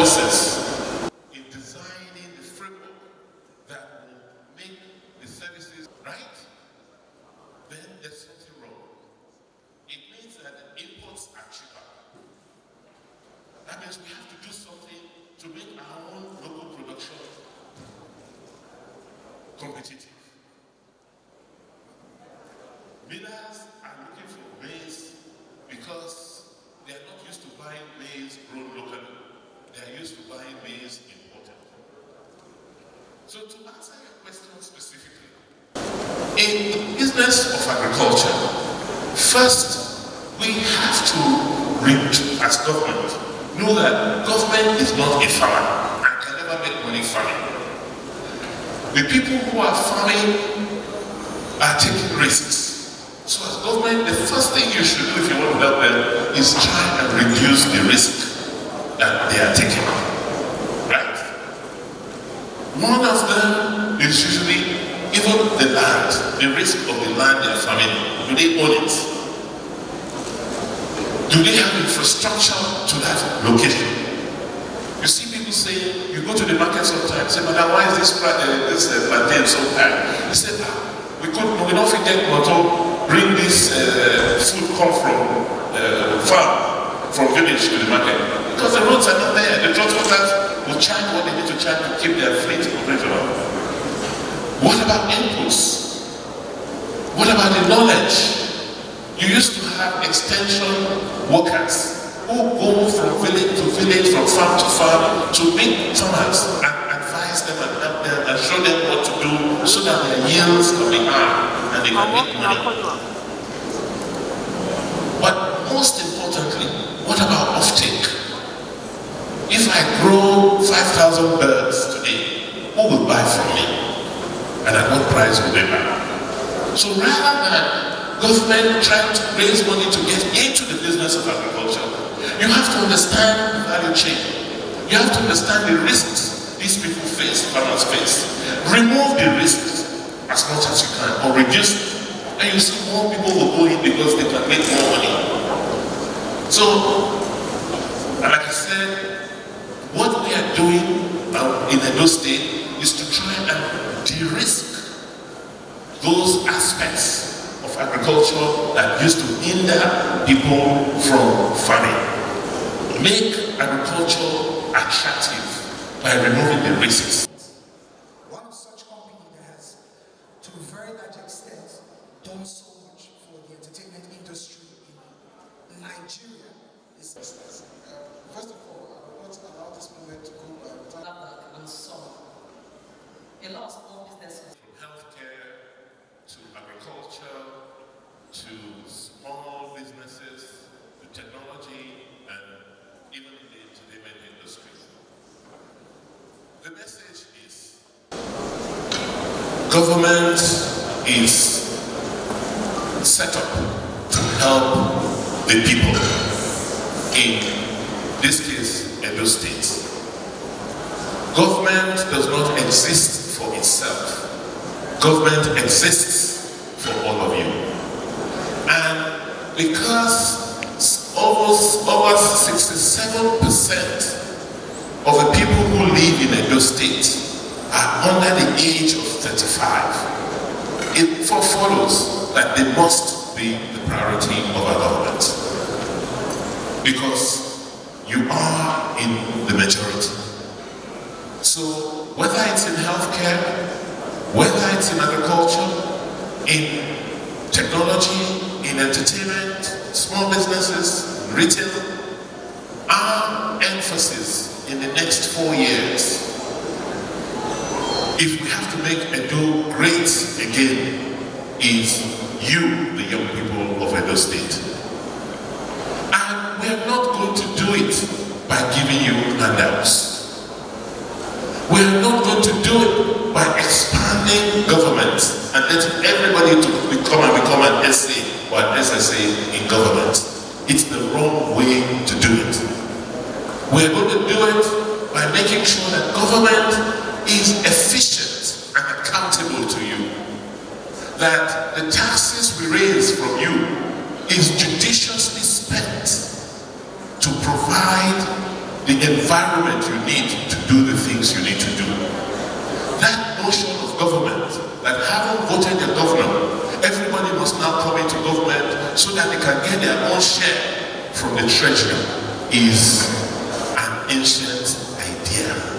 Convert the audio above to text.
policies, in designing the framework that will make the services right, then there's something wrong. It means that the imports are cheaper. That means we have to do something to make our own local production competitive. Millers are looking for maize because they are not used to buying maize grown locally. They are used to buying maize imported. So to answer your question specifically, in the business of agriculture, first we have to as government, know that government is not a farmer and can never make money farming. The people who are farming are taking risks. So as government, the first thing you should do if you want to help them is try and reduce the risk that they are taking. Right? One of them is usually even the land, the risk of the land they are farming. Do they own it? Do they have infrastructure to that location? You see people say, you go to the market sometimes, say, madam, why is this plantain so high? They say, we don't forget to bring this food come from farm, from village to the market. Because the roads are not there. The transporters will charge what they need to charge to keep their fleet operational. What about inputs? What about the knowledge? You used to have extension workers who go from village to village, from farm to farm, to meet farmers and advise them and help them and show them what to do so that their yields can be high and they can make money. But most importantly, what about offtake? If I grow 5,000 birds today, who will buy from me? And at what price will they buy? So rather than government trying to raise money to get into the business of agriculture, you have to understand the value chain. You have to understand the risks these people face, farmers face. Remove the risks as much as you can, or reduce it. And you see more people will go in because they can make more money. So, like I said, what we are doing in Edo State is to try and de-risk those aspects of agriculture that used to hinder people from farming. Make agriculture attractive by removing the risks. One such company that has, to a very large extent, done so much for the entertainment industry in Nigeria is first of all, I will not allow this moment to go by without and so a lot of small businesses. From healthcare to agriculture to small businesses to technology and even in the entertainment industry. The message is government is set up to help the people, in this case, Edo State. Government does not exist for itself. Government exists for all of you. And because almost over 67% of the people who live in Edo State are under the age of 35, it follows that they must be the priority of our government. Because you are in the majority. So whether it's in healthcare, whether it's in agriculture, in technology, in entertainment, small businesses, retail, our emphasis in the next 4 years, if we have to make Edo great again, is you, the young people of Edo State. And we are not going to do it by giving you handouts. We are not going to do it by expanding government and letting everybody to become an SA or an SSA in government. It's the wrong way to do it. We're going to do it by making sure that government is efficient and accountable to you. That the taxes we raise from you is judiciously spent to provide the environment you need to do the things you need to do. That notion of government, that having voted a governor, everybody must now come into government so that they can get their own share from the treasury, is an ancient idea.